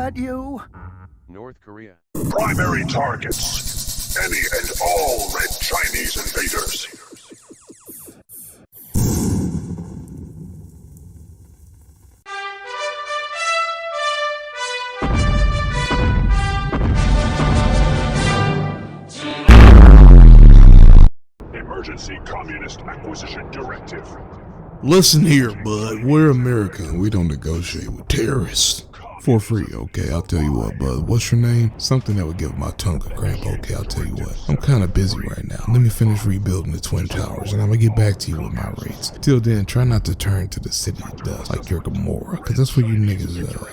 that you? North Korea. Primary targets. Any and all red Chinese invaders. Emergency Communist Acquisition Directive. Listen here, bud. We're America and we don't negotiate with terrorists. For free, okay? I'll tell you what, bud. What's your name? Something that would give my tongue a cramp, okay? I'll tell you what. I'm kind of busy right now. Let me finish rebuilding the Twin Towers and I'm gonna get back to you with my rates. Till then, try not to turn to the city of dust like your Gamora, cause that's what you niggas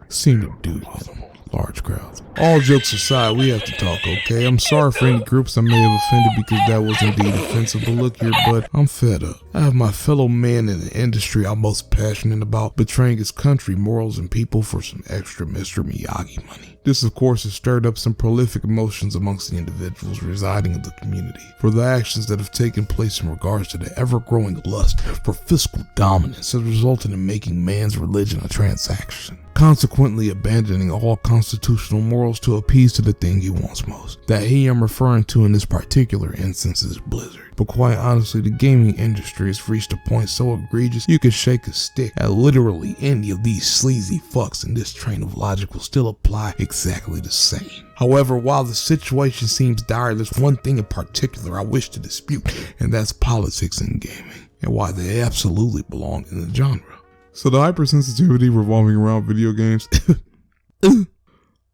seem to do in large crowds. All jokes aside, we have to talk, okay? I'm sorry for any groups I may have offended because that was indeed offensive, but look here, bud, I'm fed up. I have my fellow man in the industry I'm most passionate about betraying his country, morals, and people for some extra Mr. Miyagi money. This, of course, has stirred up some prolific emotions amongst the individuals residing in the community for the actions that have taken place in regards to the ever-growing lust for fiscal dominance has resulted in making man's religion a transaction, consequently abandoning all constitutional morals to appease to the thing he wants most. That he I'm referring to in this particular instance is Blizzard. But quite honestly, the gaming industry has reached a point so egregious you could shake a stick at literally any of these sleazy fucks and this train of logic will still apply exactly the same. However, while the situation seems dire, there's one thing in particular I wish to dispute, and that's politics in gaming, and why they absolutely belong in the genre. So the hypersensitivity revolving around video games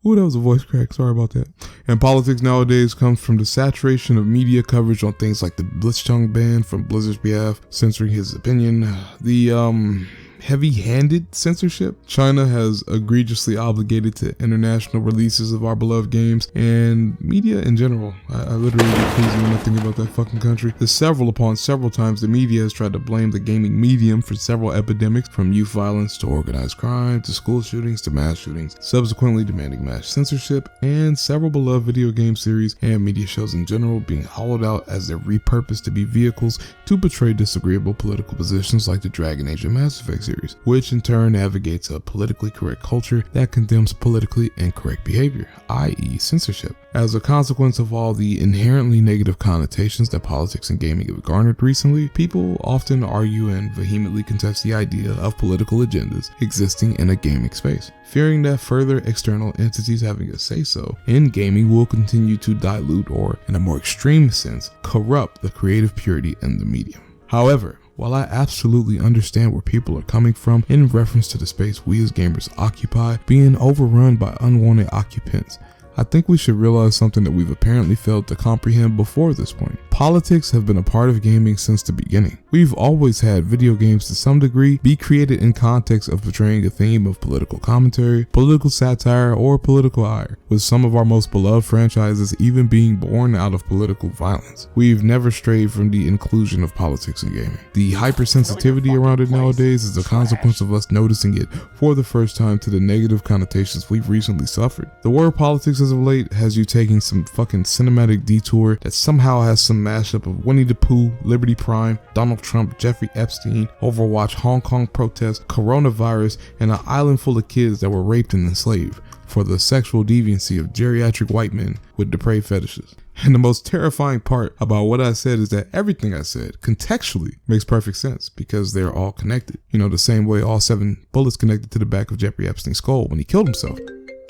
ooh, that was a voice crack, sorry about that. And politics nowadays comes from the saturation of media coverage on things like the Blitzchung ban from Blizzard's behalf, censoring his opinion, the heavy-handed censorship China has egregiously obligated to international releases of our beloved games, and media in general. I literally refuse to know nothing about that fucking country. The several times the media has tried to blame the gaming medium for several epidemics, from youth violence to organized crime to school shootings to mass shootings, subsequently demanding mass censorship, and several beloved video game series and media shows in general being hollowed out as they're repurposed to be vehicles to portray disagreeable political positions like the Dragon Age and Mass Effect series, which in turn navigates a politically correct culture that condemns politically incorrect behavior, i.e. censorship. As a consequence of all the inherently negative connotations that politics and gaming have garnered recently, people often argue and vehemently contest the idea of political agendas existing in a gaming space, fearing that further external entities having a say-so in gaming will continue to dilute or, in a more extreme sense, corrupt the creative purity in the medium. However, while I absolutely understand where people are coming from in reference to the space we as gamers occupy being overrun by unwanted occupants, I think we should realize something that we've apparently failed to comprehend before this point. Politics have been a part of gaming since the beginning. We've always had video games to some degree be created in context of portraying a theme of political commentary, political satire, or political ire, with some of our most beloved franchises even being born out of political violence. We've never strayed from the inclusion of politics in gaming. The hypersensitivity around it nowadays is a consequence of us noticing it for the first time to the negative connotations we've recently suffered. The word politics as of late has you taking some fucking cinematic detour that somehow has some mashup of Winnie the Pooh, Liberty Prime, Donald Trump, Jeffrey Epstein, Overwatch, Hong Kong protests, coronavirus, and an island full of kids that were raped and enslaved for the sexual deviancy of geriatric white men with depraved fetishes. And the most terrifying part about what I said is that everything I said contextually makes perfect sense because they're all connected. You know, the same way all 7 bullets connected to the back of Jeffrey Epstein's skull when he killed himself.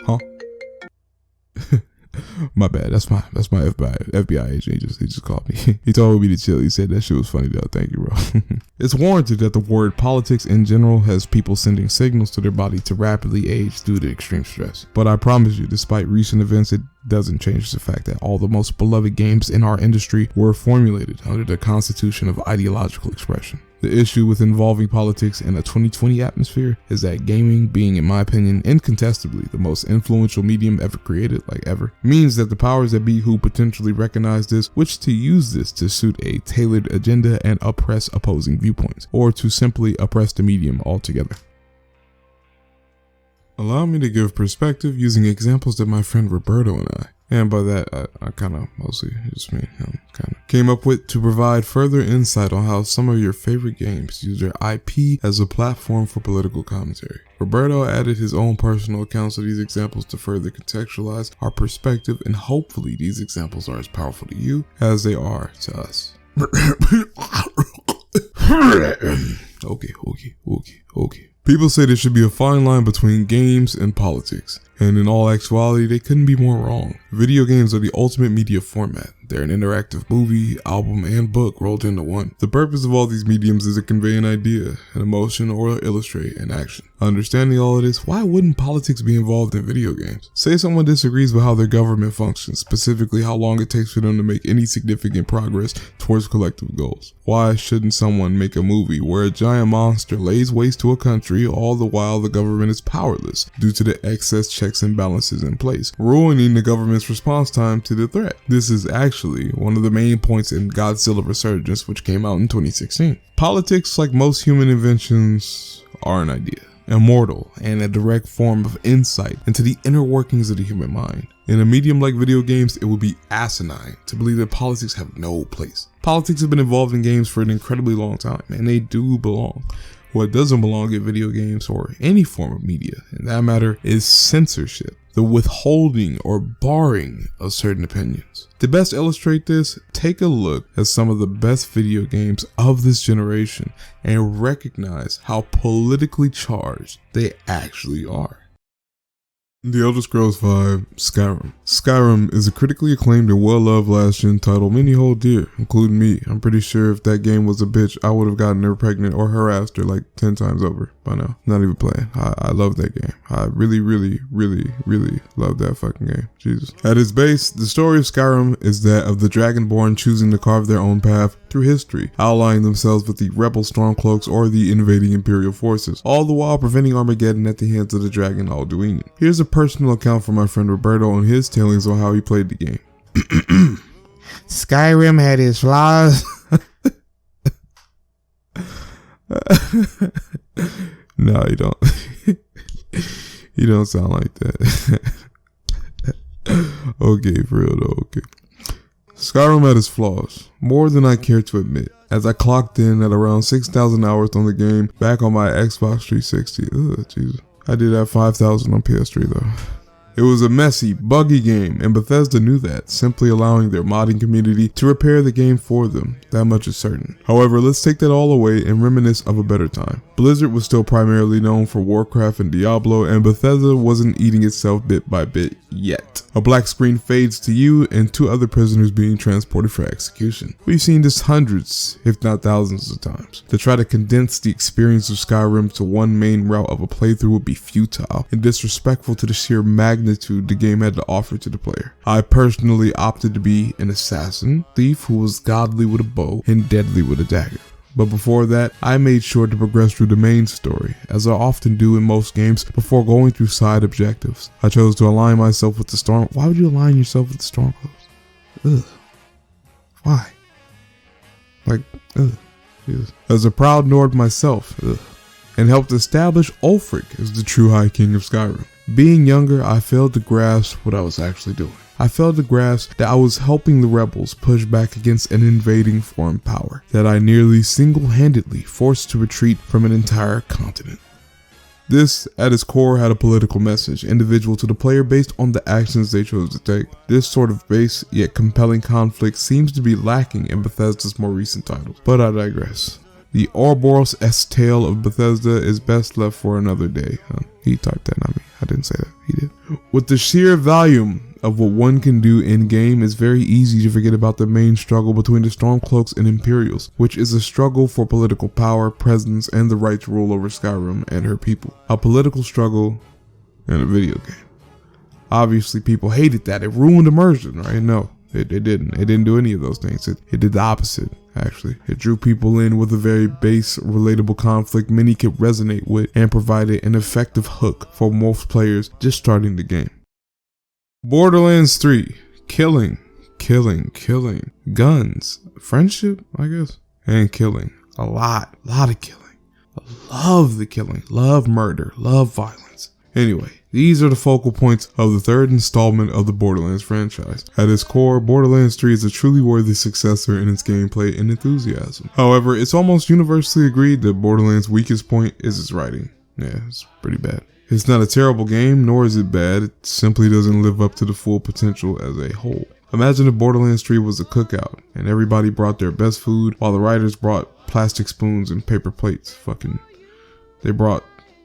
Huh? My bad. That's my FBI agent. He just called me. He told me to chill. He said that shit was funny though. Thank you, bro. It's warranted that the word politics in general has people sending signals to their body to rapidly age due to extreme stress. But I promise you, despite recent events, it doesn't change the fact that all the most beloved games in our industry were formulated under the constitution of ideological expression. The issue with involving politics in a 2020 atmosphere is that gaming, being in my opinion incontestably the most influential medium ever created, means that the powers that be who potentially recognize this wish to use this to suit a tailored agenda and oppress opposing viewpoints, or to simply oppress the medium altogether. Allow me to give perspective using examples that my friend Roberto and I and by that I kind of mostly just mean him, kind of came up with to provide further insight on how some of your favorite games use their IP as a platform for political commentary. Roberto added his own personal accounts of these examples to further contextualize our perspective, and hopefully these examples are as powerful to you as they are to us. Okay. People say there should be a fine line between games and politics, and in all actuality, they couldn't be more wrong. Video games are the ultimate media format. They're an interactive movie, album, and book rolled into one. The purpose of all these mediums is to convey an idea, an emotion, or illustrate an action. Understanding all of this, why wouldn't politics be involved in video games? Say someone disagrees with how their government functions, specifically how long it takes for them to make any significant progress towards collective goals. Why shouldn't someone make a movie where a giant monster lays waste to a country all the while the government is powerless due to the excess checks and balances in place, ruining the government's response time to the threat? This is actually one of the main points in Godzilla Resurgence, which came out in 2016. Politics, like most human inventions, are an idea, immortal, and a direct form of insight into the inner workings of the human mind. In a medium like video games, it would be asinine to believe that politics have no place. Politics have been involved in games for an incredibly long time, and they do belong. What doesn't belong in video games or any form of media, in that matter, is censorship, the withholding or barring of certain opinions. To best illustrate this, take a look at some of the best video games of this generation and recognize how politically charged they actually are. The Elder Scrolls V Skyrim. Skyrim is a critically acclaimed and well-loved last-gen title many hold dear, including me. I'm pretty sure if that game was a bitch, I would have gotten her pregnant or harassed her like 10 times over by now. Not even playing. I love that game. I really love that fucking game. Jesus. At its base, the story of Skyrim is that of the Dragonborn choosing to carve their own path through history, allying themselves with the rebel Stormcloaks or the invading Imperial forces, all the while preventing Armageddon at the hands of the dragon Alduin. Here's a personal account from my friend Roberto on his tellings on how he played the game. Skyrim had its flaws. No, you don't. You don't sound like that. Okay, for real though, okay. Skyrim had its flaws, more than I care to admit, as I clocked in at around 6,000 hours on the game back on my Xbox 360. Ugh, Jesus. I did have 5,000 on PS3 though. It was a messy, buggy game, and Bethesda knew that, simply allowing their modding community to repair the game for them. That much is certain. However, let's take that all away and reminisce of a better time. Blizzard was still primarily known for Warcraft and Diablo, and Bethesda wasn't eating itself bit by bit yet. A black screen fades to you and two other prisoners being transported for execution. We've seen this hundreds, if not thousands of times. To try to condense the experience of Skyrim to one main route of a playthrough would be futile and disrespectful to the sheer magnitude the game had to offer to the player. I personally opted to be an assassin, thief who was godly with a bow and deadly with a dagger. But before that, I made sure to progress through the main story, as I often do in most games before going through side objectives. I chose to align myself with the Storm. Why would you align yourself with the Stormcloaks? Ugh. Why? Like, ugh. Jesus. As a proud Nord myself, ugh. And helped establish Ulfric as the true High King of Skyrim. Being younger, I failed to grasp what I was actually doing. I failed to grasp that I was helping the rebels push back against an invading foreign power that I nearly single-handedly forced to retreat from an entire continent. This, at its core, had a political message, individual to the player based on the actions they chose to take. This sort of base, yet compelling conflict seems to be lacking in Bethesda's more recent titles. But I digress. The Ouroboros-esque tale of Bethesda is best left for another day. He typed that, not me. I didn't say that. He did. With the sheer volume of what one can do in-game, it's very easy to forget about the main struggle between the Stormcloaks and Imperials, which is a struggle for political power, presence, and the right to rule over Skyrim and her people. A political struggle in a video game. Obviously, people hated that. It ruined immersion, right? No, it didn't. It didn't do any of those things. It did the opposite, actually. It drew people in with a very base, relatable conflict many could resonate with and provided an effective hook for most players just starting the game. Borderlands 3. Killing. Guns. Friendship, I guess. And killing. A lot of killing. I love the killing. Love murder. Love violence. Anyway, These are the focal points of the third installment of the Borderlands franchise. At its core, Borderlands 3 is a truly worthy successor in its gameplay and enthusiasm. However, it's almost universally agreed that Borderlands' weakest point is its writing. Yeah, it's pretty bad. It's not a terrible game, nor is it bad, it simply doesn't live up to the full potential as a whole. Imagine if Borderlands 3 was a cookout, and everybody brought their best food, while the writers brought plastic spoons and paper plates. They brought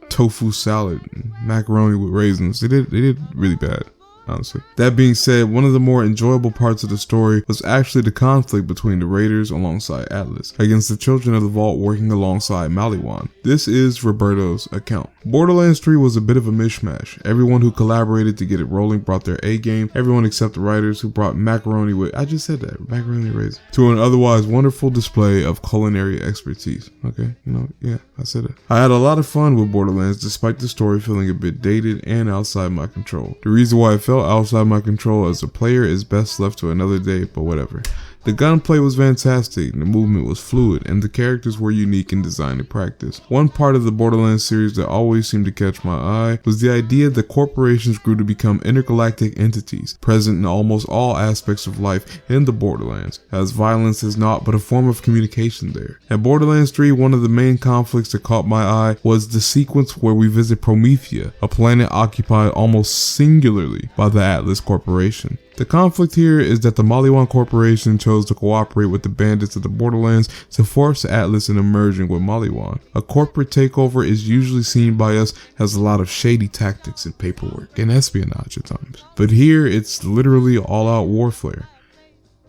tofu salad and macaroni with raisins. They did really bad, honestly. That being said, one of the more enjoyable parts of the story was actually the conflict between the Raiders alongside Atlas against the Children of the Vault working alongside Maliwan. This is Roberto's account. Borderlands 3 was a bit of a mishmash. Everyone who collaborated to get it rolling brought their A game, everyone except the writers who brought macaroni with, I just said that, macaroni raisins, to an otherwise wonderful display of culinary expertise. Okay, yeah, I said it. I had a lot of fun with Borderlands despite the story feeling a bit dated and outside my control. The reason why it felt outside my control as a player is best left to another day, but whatever. The gunplay was fantastic, the movement was fluid, and the characters were unique in design and practice. One part of the Borderlands series that always seemed to catch my eye was the idea that corporations grew to become intergalactic entities, present in almost all aspects of life in the Borderlands, as violence is not but a form of communication there. At Borderlands 3, one of the main conflicts that caught my eye was the sequence where we visit Promethea, a planet occupied almost singularly by the Atlas Corporation. The conflict here is that the Maliwan Corporation chose to cooperate with the bandits of the Borderlands to force Atlas into merging with Maliwan. A corporate takeover is usually seen by us as a lot of shady tactics and paperwork and espionage at times. But here it's literally all-out warfare.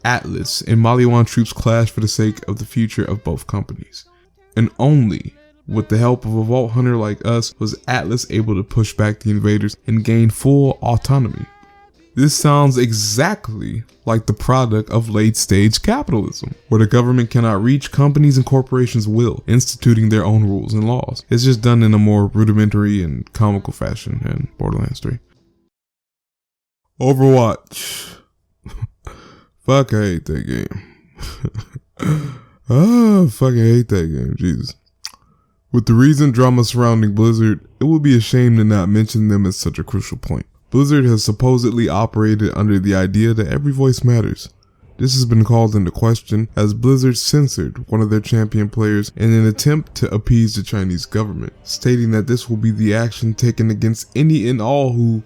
Atlas and Maliwan troops clash for the sake of the future of both companies. And only with the help of a vault hunter like us was Atlas able to push back the invaders and gain full autonomy. This sounds exactly like the product of late-stage capitalism, where the government cannot reach, companies and corporations will, instituting their own rules and laws. It's just done in a more rudimentary and comical fashion in Borderlands 3. Overwatch. Fuck, I hate that game. Fucking hate that game, Jesus. With the recent drama surrounding Blizzard, it would be a shame to not mention them at such a crucial point. Blizzard has supposedly operated under the idea that every voice matters. This has been called into question as Blizzard censored one of their champion players in an attempt to appease the Chinese government, stating that this will be the action taken against any and all who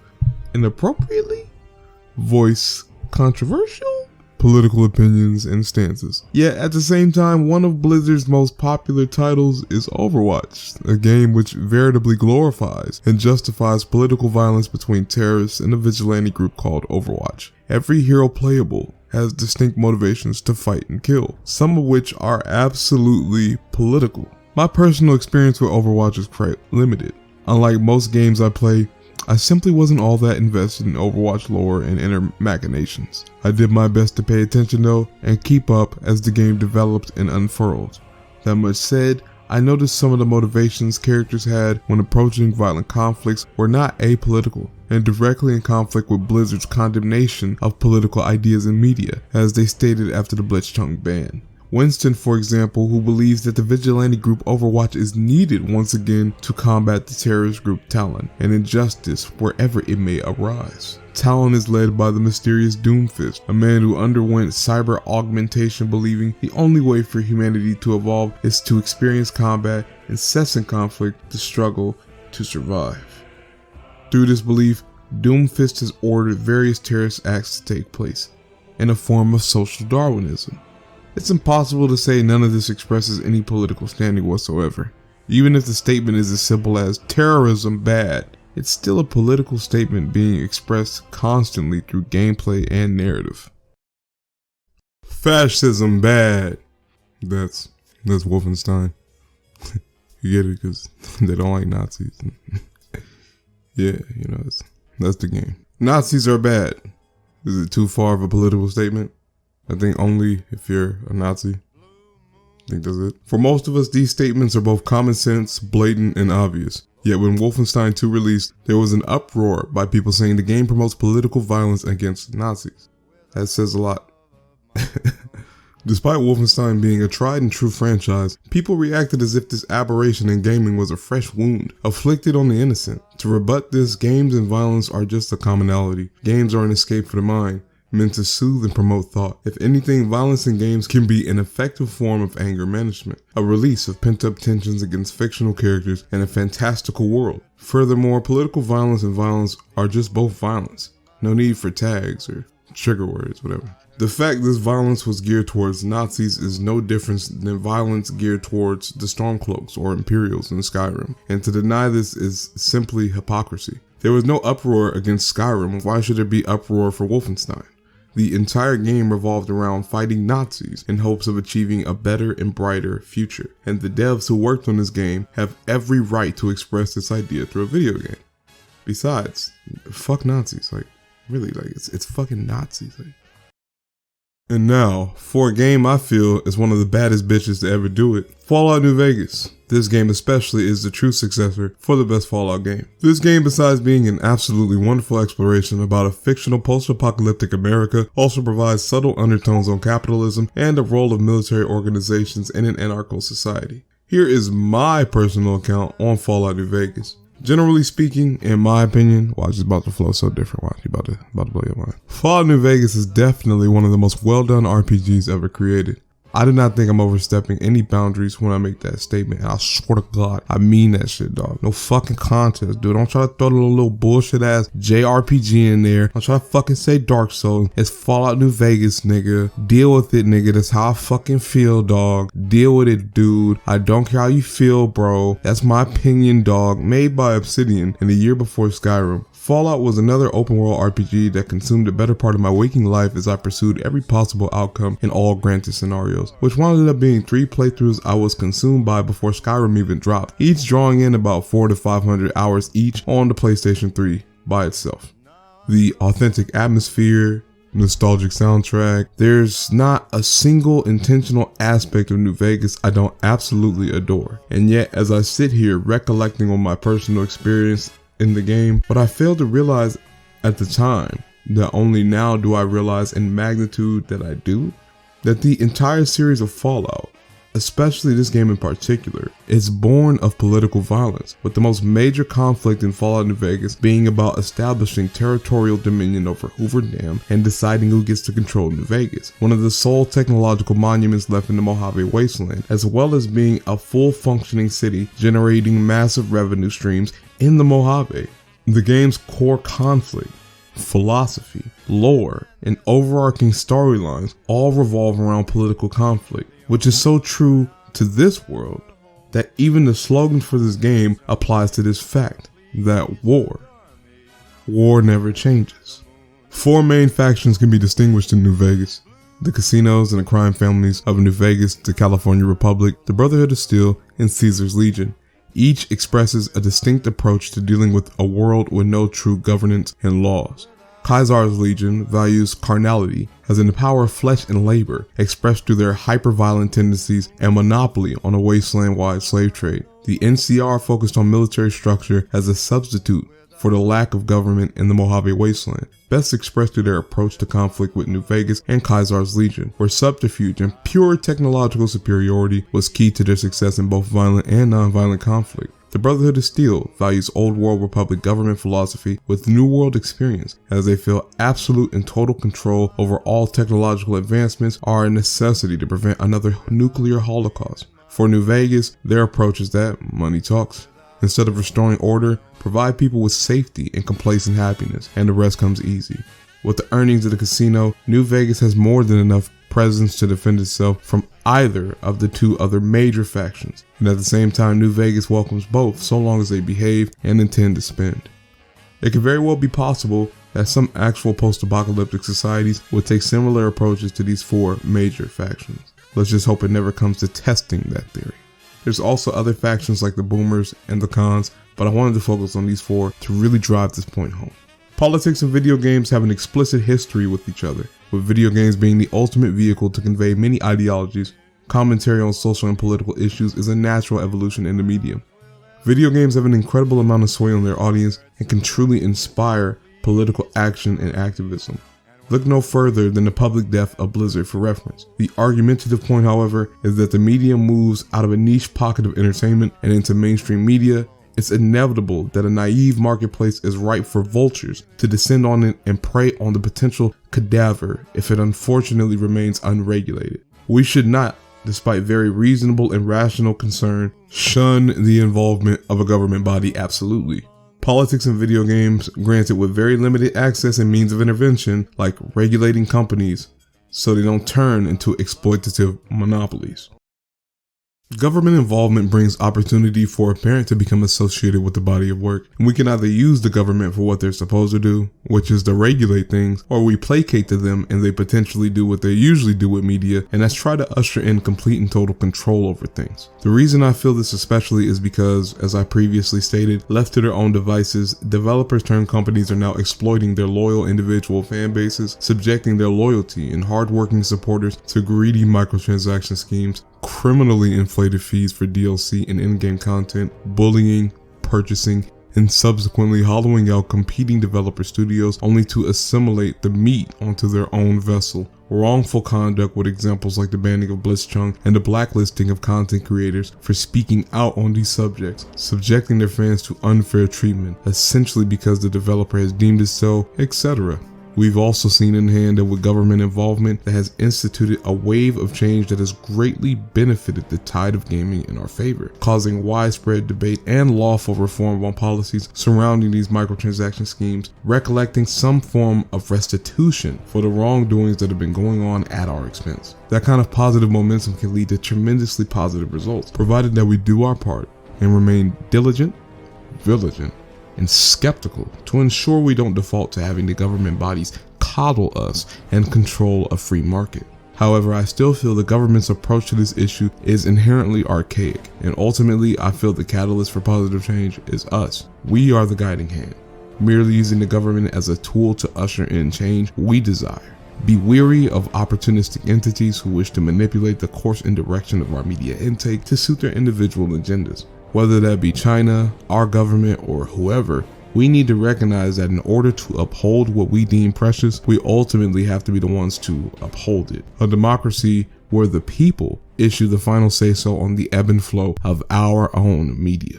inappropriately voice controversial political opinions and stances. Yet at the same time, one of Blizzard's most popular titles is Overwatch, a game which veritably glorifies and justifies political violence between terrorists and a vigilante group called Overwatch. Every hero playable has distinct motivations to fight and kill, some of which are absolutely political. My personal experience with Overwatch is quite limited. Unlike most games I play, I simply wasn't all that invested in Overwatch lore and inner machinations. I did my best to pay attention though and keep up as the game developed and unfurled. That much said, I noticed some of the motivations characters had when approaching violent conflicts were not apolitical and directly in conflict with Blizzard's condemnation of political ideas in media, as they stated after the Blitzchung ban. Winston, for example, who believes that the vigilante group Overwatch is needed once again to combat the terrorist group Talon and injustice wherever it may arise. Talon is led by the mysterious Doomfist, a man who underwent cyber augmentation, believing the only way for humanity to evolve is to experience combat, incessant conflict, the struggle to survive. Through this belief, Doomfist has ordered various terrorist acts to take place, in a form of social Darwinism. It's impossible to say none of this expresses any political standing whatsoever. Even if the statement is as simple as terrorism bad, it's still a political statement being expressed constantly through gameplay and narrative. Fascism bad. That's Wolfenstein. You get it, because they don't like Nazis. Yeah, that's the game. Nazis are bad. Is it too far of a political statement? I think only if you're a Nazi. I think that's it. For most of us, these statements are both common sense, blatant, and obvious. Yet when Wolfenstein 2 released, there was an uproar by people saying the game promotes political violence against Nazis. That says a lot. Despite Wolfenstein being a tried and true franchise, people reacted as if this aberration in gaming was a fresh wound, afflicted on the innocent. To rebut this, games and violence are just a commonality. Games are an escape for the mind, meant to soothe and promote thought. If anything, violence in games can be an effective form of anger management, a release of pent-up tensions against fictional characters in a fantastical world. Furthermore, political violence and violence are just both violence. No need for tags or trigger words, whatever. The fact this violence was geared towards Nazis is no different than violence geared towards the Stormcloaks or Imperials in Skyrim, and to deny this is simply hypocrisy. There was no uproar against Skyrim, why should there be uproar for Wolfenstein? The entire game revolved around fighting Nazis in hopes of achieving a better and brighter future, and the devs who worked on this game have every right to express this idea through a video game. Besides, fuck Nazis, like, really, like, it's fucking Nazis, like. And now, for a game I feel is one of the baddest bitches to ever do it, Fallout New Vegas. This game especially is the true successor for the best Fallout game. This game, besides being an absolutely wonderful exploration about a fictional post-apocalyptic America, also provides subtle undertones on capitalism and the role of military organizations in an anarcho society. Here is my personal account on Fallout New Vegas. Generally speaking, in my opinion, watch, it's about to flow so different. Watch, you about to blow your mind. Fallout New Vegas is definitely one of the most well-done RPGs ever created. I do not think I'm overstepping any boundaries when I make that statement, and I swear to God, I mean that shit, dog. No fucking contest, dude. Don't try to throw the little bullshit ass JRPG in there. Don't try to fucking say Dark Souls. It's Fallout New Vegas, nigga. Deal with it, nigga. That's how I fucking feel, dog. Deal with it, dude. I don't care how you feel, bro. That's my opinion, dog. Made by Obsidian in the year before Skyrim. Fallout was another open world RPG that consumed a better part of my waking life as I pursued every possible outcome in all granted scenarios, which wound up being 3 playthroughs I was consumed by before Skyrim even dropped, each drawing in about 400 to 500 hours each on the PlayStation 3 by itself. The authentic atmosphere, nostalgic soundtrack, there's not a single intentional aspect of New Vegas I don't absolutely adore. And yet, as I sit here recollecting on my personal experience in the game, what I failed to realize at the time, that only now do I realize in magnitude that I do, that the entire series of Fallout, especially this game in particular, is born of political violence, with the most major conflict in Fallout New Vegas being about establishing territorial dominion over Hoover Dam and deciding who gets to control New Vegas, one of the sole technological monuments left in the Mojave Wasteland, as well as being a full functioning city generating massive revenue streams in the Mojave. The game's core conflict, philosophy, lore, and overarching storylines all revolve around political conflict, which is so true to this world that even the slogan for this game applies to this fact, that war never changes. 4 main factions can be distinguished in New Vegas: the casinos and the crime families of New Vegas, the California Republic, the Brotherhood of Steel, and Caesar's Legion. Each expresses a distinct approach to dealing with a world with no true governance and laws. Caesar's Legion values carnality, as in the power of flesh and labor, expressed through their hyper-violent tendencies and monopoly on a wasteland-wide slave trade. The NCR focused on military structure as a substitute for the lack of government in the Mojave Wasteland, best expressed through their approach to conflict with New Vegas and Caesar's Legion, where subterfuge and pure technological superiority was key to their success in both violent and non-violent conflict. The Brotherhood of Steel values Old World Republic government philosophy with New World experience, as they feel absolute and total control over all technological advancements are a necessity to prevent another nuclear holocaust. For New Vegas, their approach is that money talks. Instead of restoring order, provide people with safety and complacent happiness, and the rest comes easy. With the earnings of the casino, New Vegas has more than enough presence to defend itself from either of the 2 other major factions, and at the same time New Vegas welcomes both so long as they behave and intend to spend. It could very well be possible that some actual post-apocalyptic societies would take similar approaches to these 4 major factions. Let's just hope it never comes to testing that theory. There's also other factions like the Boomers and the Cons, but I wanted to focus on these 4 to really drive this point home. Politics and video games have an explicit history with each other, with video games being the ultimate vehicle to convey many ideologies. Commentary on social and political issues is a natural evolution in the medium. Video games have an incredible amount of sway on their audience and can truly inspire political action and activism. Look no further than the public death of Blizzard for reference. The argumentative point, however, is that the medium moves out of a niche pocket of entertainment and into mainstream media. It's inevitable that a naive marketplace is ripe for vultures to descend on it and prey on the potential cadaver if it unfortunately remains unregulated. We should not, despite very reasonable and rational concern, shun the involvement of a government body absolutely. Politics in video games, granted with very limited access and means of intervention, like regulating companies so they don't turn into exploitative monopolies. Government involvement brings opportunity for a parent to become associated with the body of work, and we can either use the government for what they're supposed to do, which is to regulate things, or we placate to them and they potentially do what they usually do with media, and that's try to usher in complete and total control over things. The reason I feel this especially is because, as I previously stated, left to their own devices, developers turned companies are now exploiting their loyal individual fan bases, subjecting their loyalty and hardworking supporters to greedy microtransaction schemes, criminally inflated fees for DLC and in-game content, bullying, purchasing, and subsequently hollowing out competing developer studios only to assimilate the meat onto their own vessel. Wrongful conduct with examples like the banning of Blitzchung and the blacklisting of content creators for speaking out on these subjects, subjecting their fans to unfair treatment, essentially because the developer has deemed it so, etc. We've also seen in hand that with government involvement that has instituted a wave of change that has greatly benefited the tide of gaming in our favor, causing widespread debate and lawful reform on policies surrounding these microtransaction schemes, recollecting some form of restitution for the wrongdoings that have been going on at our expense. That kind of positive momentum can lead to tremendously positive results, provided that we do our part and remain diligent, vigilant, and skeptical to ensure we don't default to having the government bodies coddle us and control a free market. However, I still feel the government's approach to this issue is inherently archaic, and ultimately I feel the catalyst for positive change is us. We are the guiding hand, merely using the government as a tool to usher in change we desire. Be wary of opportunistic entities who wish to manipulate the course and direction of our media intake to suit their individual agendas. Whether that be China, our government, or whoever, we need to recognize that in order to uphold what we deem precious, we ultimately have to be the ones to uphold it. A democracy where the people issue the final say-so on the ebb and flow of our own media.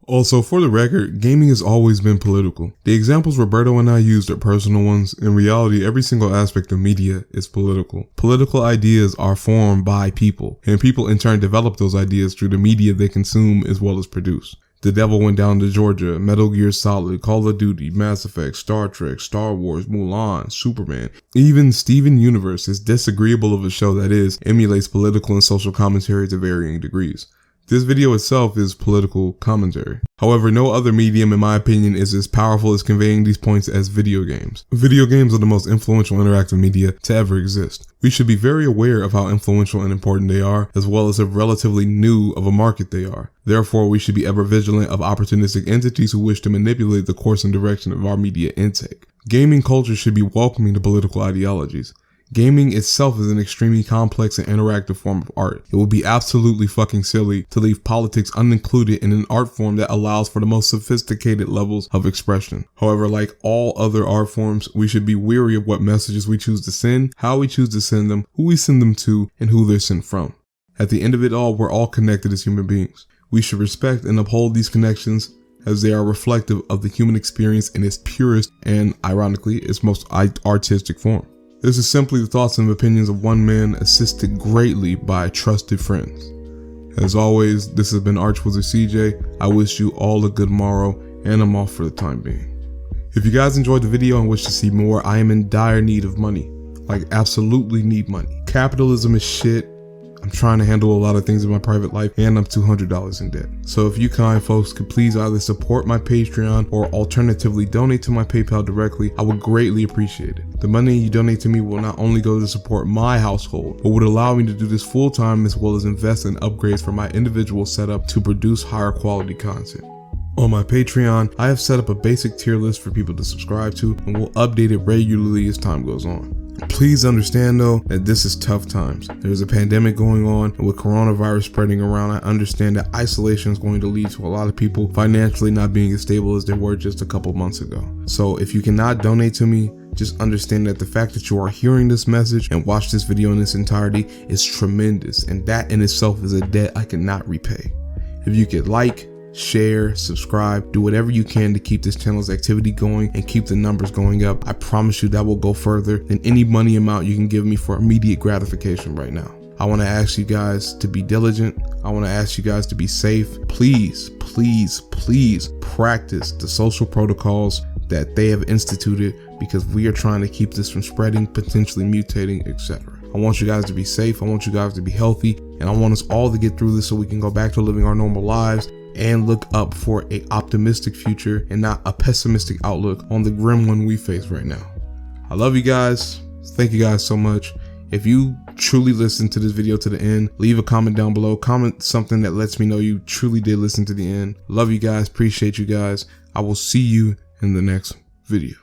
Also, for the record, gaming has always been political. The examples Roberto and I used are personal ones. In reality, every single aspect of media is political. Political ideas are formed by people, and people in turn develop those ideas through the media they consume as well as produce. The Devil Went Down to Georgia, Metal Gear Solid, Call of Duty, Mass Effect, Star Trek, Star Wars, Mulan, Superman. Even Steven Universe, as disagreeable of a show that is, emulates political and social commentary to varying degrees. This video itself is political commentary. However, no other medium in my opinion is as powerful as conveying these points as video games. Video games are the most influential interactive media to ever exist. We should be very aware of how influential and important they are, as well as how relatively new of a market they are. Therefore, we should be ever vigilant of opportunistic entities who wish to manipulate the course and direction of our media intake. Gaming culture should be welcoming to political ideologies. Gaming itself is an extremely complex and interactive form of art. It would be absolutely fucking silly to leave politics unincluded in an art form that allows for the most sophisticated levels of expression. However, like all other art forms, we should be wary of what messages we choose to send, how we choose to send them, who we send them to, and who they're sent from. At the end of it all, we're all connected as human beings. We should respect and uphold these connections as they are reflective of the human experience in its purest and, ironically, its most artistic form. This is simply the thoughts and opinions of one man assisted greatly by trusted friends. As always, this has been ArchWizard CJ. I wish you all a good morrow, and I'm off for the time being. If you guys enjoyed the video and wish to see more, I am in dire need of money. Like, absolutely need money. Capitalism is shit. I'm trying to handle a lot of things in my private life, and I'm $200 in debt. So if you kind folks could please either support my Patreon or alternatively donate to my PayPal directly, I would greatly appreciate it. The money you donate to me will not only go to support my household, but would allow me to do this full time as well as invest in upgrades for my individual setup to produce higher quality content. On my Patreon, I have set up a basic tier list for people to subscribe to and will update it regularly as time goes on. Please understand though that this is tough times. There's a pandemic going on, and with coronavirus spreading around, I understand that isolation is going to lead to a lot of people financially not being as stable as they were just a couple months ago. So if you cannot donate to me, just understand that the fact that you are hearing this message and watch this video in its entirety is tremendous, and that in itself is a debt I cannot repay. If you could like, share, subscribe, do whatever you can to keep this channel's activity going and keep the numbers going up, I promise you that will go further than any money amount you can give me for immediate gratification right now. I want to ask you guys to be diligent. I want to ask you guys to be safe. Please, please, please practice the social protocols that they have instituted, because we are trying to keep this from spreading, potentially mutating, etc. I want you guys to be safe. I want you guys to be healthy, and I want us all to get through this so we can go back to living our normal lives and look up for an optimistic future and not a pessimistic outlook on the grim one we face right now. I love you guys. Thank you guys so much. If you truly listened to this video to the end, leave a comment down below. Comment something that lets me know you truly did listen to the end. Love you guys. Appreciate you guys. I will see you in the next video.